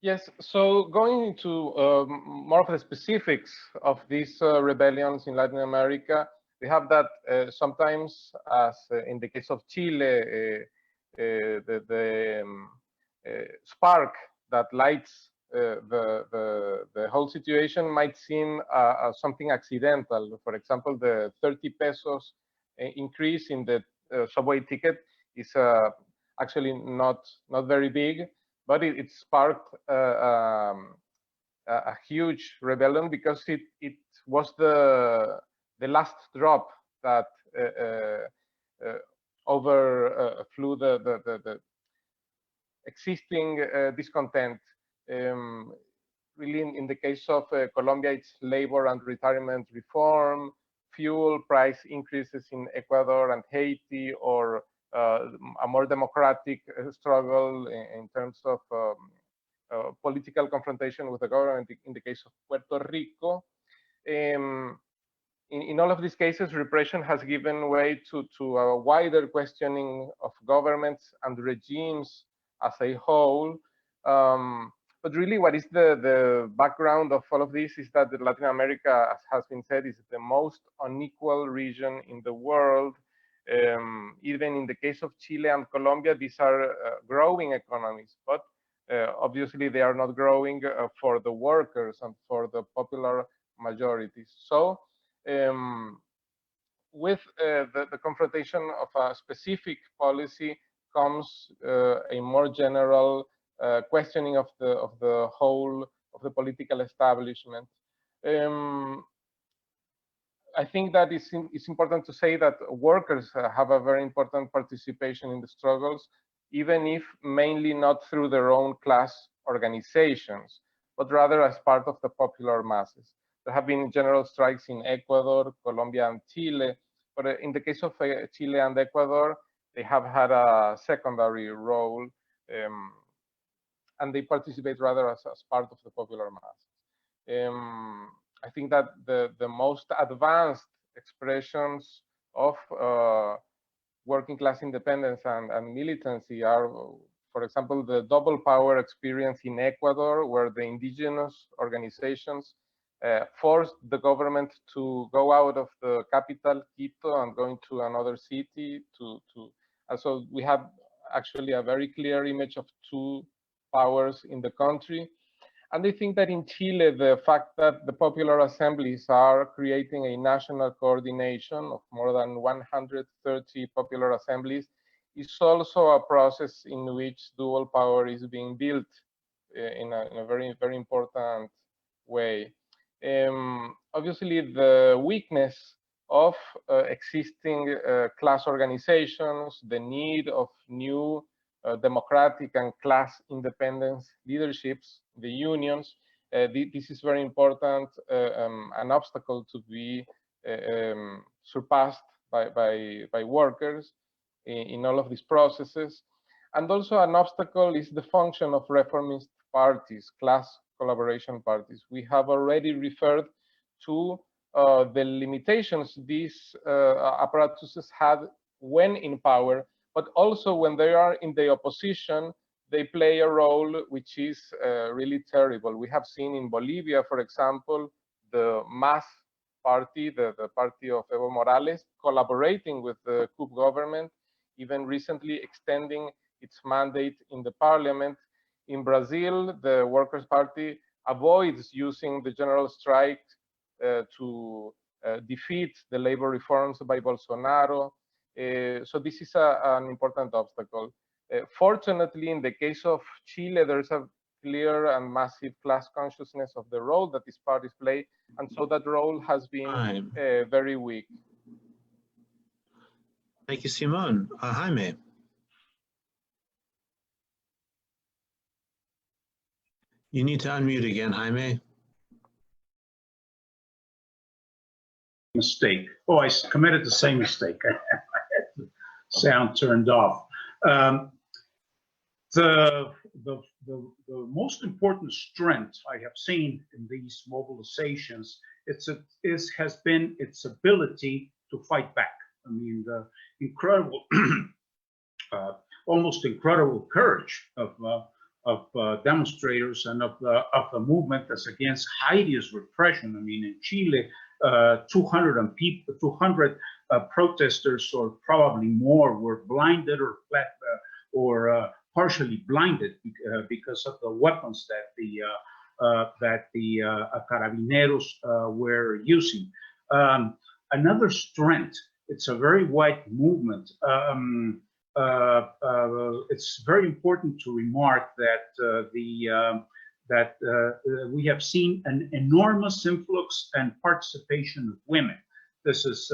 Yes, so going into more of the specifics of these rebellions in Latin America, we have that sometimes, as in the case of Chile, the spark that lights the whole situation might seem something accidental. For example, the 30 pesos increase in the subway ticket is actually not very big, but it sparked a huge rebellion because it was the last drop that overflew the existing discontent. Really, in the case of Colombia, it's labor and retirement reform, fuel price increases in Ecuador and Haiti, or a more democratic struggle in terms of political confrontation with the government in the case of Puerto Rico. In all of these cases, repression has given way to a wider questioning of governments and regimes as a whole. But really, what is the background of all of this is that Latin America, as has been said, is the most unequal region in the world. Even in the case of Chile and Colombia, these are growing economies, but obviously they are not growing for the workers and for the popular majorities. So with the confrontation of a specific policy comes a more general questioning of the whole of the political establishment. I think that it's important to say that workers have a very important participation in the struggles, even if mainly not through their own class organizations, but rather as part of the popular masses. There have been general strikes in Ecuador, Colombia, and Chile, but in the case of Chile and Ecuador, they have had a secondary role, and they participate rather as part of the popular masses. I think that the most advanced expressions of working class independence and militancy are, for example, the double power experience in Ecuador, where the indigenous organizations forced the government to go out of the capital, Quito, and go into another city. So we have actually a very clear image of two powers in the country. And I think that in Chile, the fact that the popular assemblies are creating a national coordination of more than 130 popular assemblies is also a process in which dual power is being built in a very, very important way. Obviously, the weakness of existing class organizations, the need of new democratic and class independence leaderships, the unions, this is very important, an obstacle to be surpassed by workers in all of these processes. And also an obstacle is the function of reformist parties, class collaboration parties. We have already referred to the limitations these apparatuses had when in power, but also when they are in the opposition, they play a role which is really terrible. We have seen in Bolivia, for example, the MAS party, the party of Evo Morales, collaborating with the coup government, even recently extending its mandate in the parliament. In Brazil, the Workers' Party avoids using the general strike to defeat the labor reforms by Bolsonaro. So this is an important obstacle. Fortunately, in the case of Chile, there's a clear and massive class consciousness of the role that these parties play, and so that role has been very weak. Thank you, Simón. Jaime. You need to unmute again, Jaime. Mistake. Oh, I committed the same mistake. I had the sound turned off. The most important strength I have seen in these mobilizations has been its ability to fight back. I mean, the incredible, almost incredible courage of demonstrators and of the movement that's against hideous repression. I mean, in Chile, 200 protesters, or probably more, were blinded or partially blinded because of the weapons that the carabineros were using. Another strength. It's a very wide movement. It's very important to remark that we have seen an enormous influx and participation of women. This is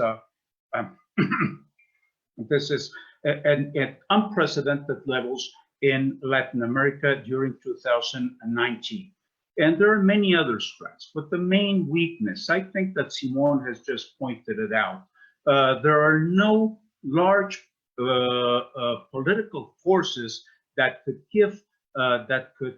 at unprecedented levels in Latin America during 2019. And there are many other strengths, but the main weakness, I think that Simón has just pointed it out. There are no large political forces that could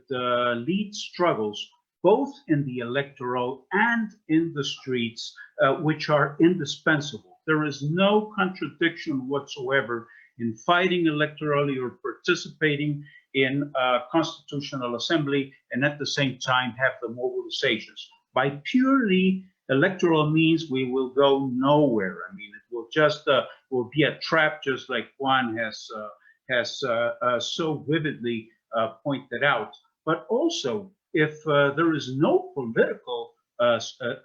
lead struggles both in the electoral and in the streets, which are indispensable. There is no contradiction whatsoever in fighting electorally or participating in a constitutional assembly and at the same time have the mobilizations. By purely electoral means, we will go nowhere. I mean, it will just will be a trap, just like Juan has so vividly pointed out. But also, if there is no political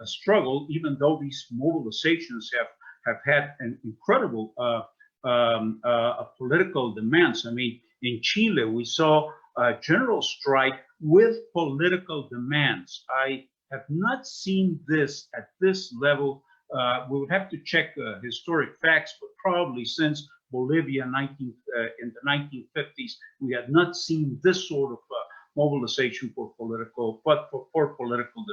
struggle, even though these mobilizations have had an incredible political demands. I mean, in Chile, we saw a general strike with political demands. I have not seen this at this level. We would have to check historic facts, but probably since Bolivia in the 1950s, we had not seen this sort of mobilization for political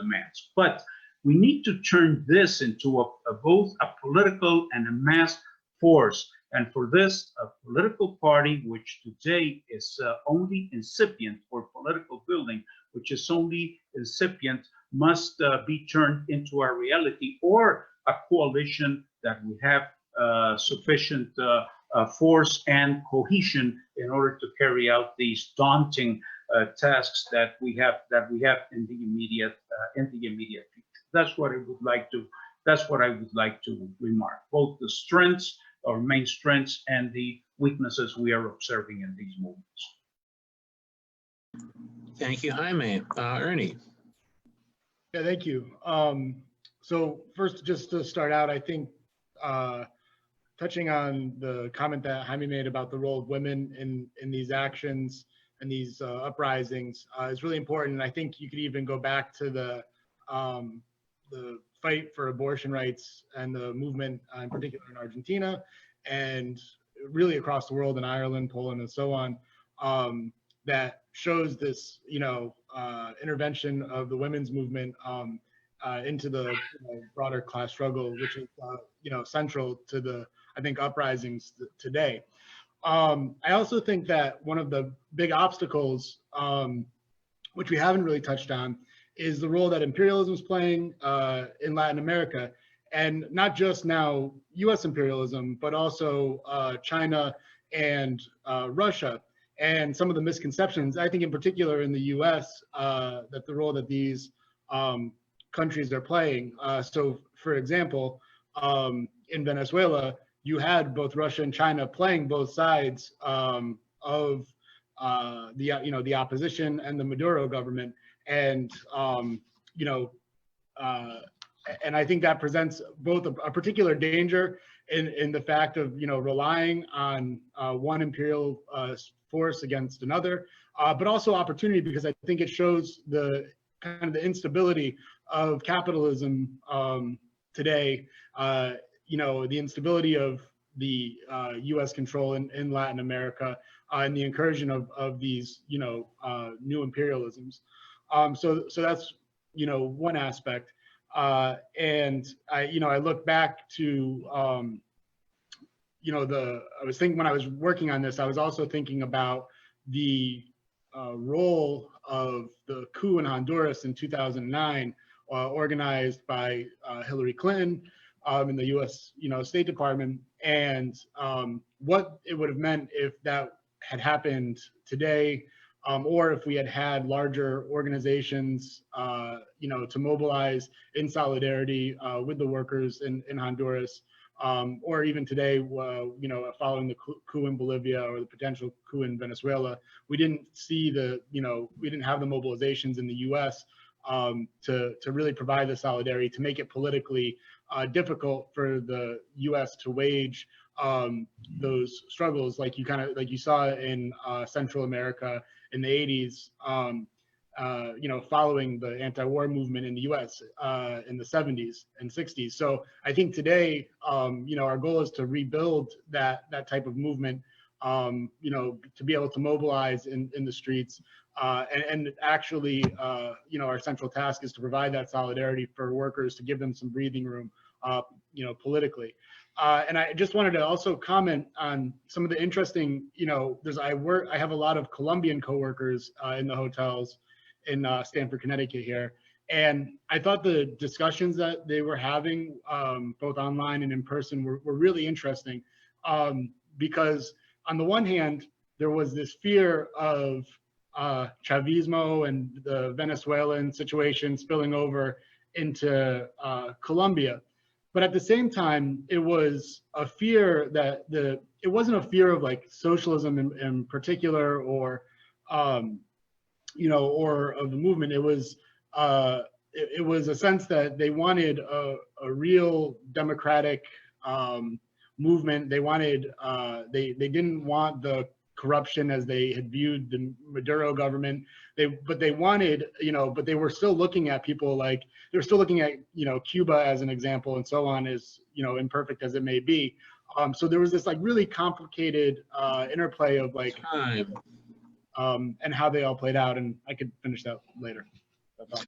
demands. But we need to turn this into both a political and a mass force. And for this, a political party, which today is only incipient, for political building, which is only incipient, must be turned into a reality, or a coalition that we have sufficient force and cohesion in order to carry out these daunting tasks that we have in the immediate future. That's what I would like to remark. Both the strengths, our main strengths, and the weaknesses we are observing in these movements. Thank you, Jaime. Ernie. Yeah, thank you. So first, just to start out, I think touching on the comment that Jaime made about the role of women in these actions and these uprisings is really important. And I think you could even go back to the fight for abortion rights and the movement, in particular in Argentina, and really across the world in Ireland, Poland, and so on, that shows this, intervention of the women's movement into the broader class struggle, which is, central to the, I think, uprisings today. I also think that one of the big obstacles, which we haven't really touched on, is the role that imperialism is playing in Latin America, and not just now U.S. imperialism, but also China and Russia, and some of the misconceptions, I think in particular in the U.S., that the role that these countries are playing. So, for example, in Venezuela, you had both Russia and China playing both sides of the opposition and the Maduro government. And and I think that presents both a particular danger in the fact of relying on one imperial force against another, but also opportunity, because I think it shows the kind of the instability of capitalism today. The instability of the U.S. control in Latin America and the incursion of these new imperialisms. So that's one aspect, and I look back to I was thinking when I was working on this, I was also thinking about the role of the coup in Honduras in 2009, organized by Hillary Clinton in the U.S. State Department, and what it would have meant if that had happened today or if we had had larger organizations, you know, to mobilize in solidarity with the workers in Honduras, or even today, you know, following the coup in Bolivia or the potential coup in Venezuela, we didn't see the, you know, we didn't have the mobilizations in the U.S. To really provide the solidarity, to make it politically difficult for the U.S. to wage those struggles, like you saw in Central America in the 80s, you know, following the anti-war movement in the U.S. In the 70s and 60s. So I think today, you know, our goal is to rebuild that type of movement, you know, to be able to mobilize in the streets. And actually, you know, our central task is to provide that solidarity for workers, to give them some breathing room, you know, politically. And I just wanted to also comment on some of the interesting, you know, I have a lot of Colombian coworkers in the hotels in Stamford, Connecticut here. And I thought the discussions that they were having, both online and in person, were really interesting, because on the one hand, there was this fear of Chavismo and the Venezuelan situation spilling over into Colombia. But at the same time, it was a fear that it wasn't a fear of like socialism in particular, or you know, or of the movement. It was a sense that they wanted a real democratic movement. They wanted they didn't want the corruption as they had viewed the Maduro government. But they wanted, you know, but they were still looking at people like, they were still looking at, you know, Cuba as an example and so on, as, you know, imperfect as it may be. So there was this like really complicated interplay of like, and how they all played out. And I could finish that later. That's all.